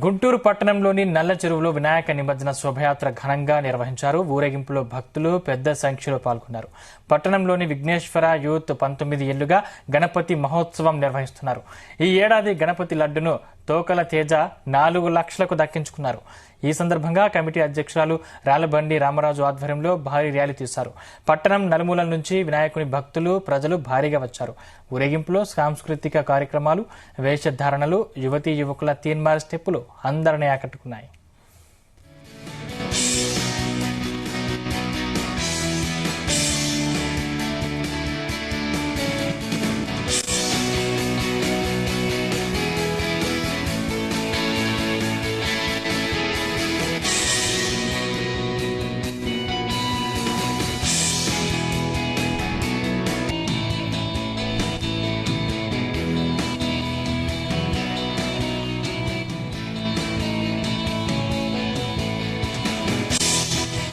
గుంటూరు పట్టణంలోని నల్ల చెరువులో వినాయక నిమజ్జన శోభయాత్ర ఘనంగా నిర్వహించారు. ఊరేగింపులో భక్తులు పెద్ద సంఖ్యలో పాల్గొన్నారు. పట్టణంలోని విఘ్నేశ్వర యూత్ 19 ఏళ్లుగా గణపతి మహోత్సవం నిర్వహిస్తున్నారు. ఈ ఏడాది గణపతి లడ్డును తోకల తేజ 4 లక్షలకు దక్కించుకున్నారు. ఈ సందర్భంగా కమిటీ అధ్యక్షురాలు రాలబండి రామరాజు ఆధ్వర్యంలో భారీ ర్యాలీ తీశారు. పట్టణం నలుమూలల నుంచి వినాయకుని భక్తులు ప్రజలు భారీగా వచ్చారు. ఊరేగింపులో సాంస్కృతిక కార్యక్రమాలు, వేషధారణలు, యువతీ యువకుల తీన్మార్ స్టెప్పులు అందరినీ ఆకట్టుకున్నాయి.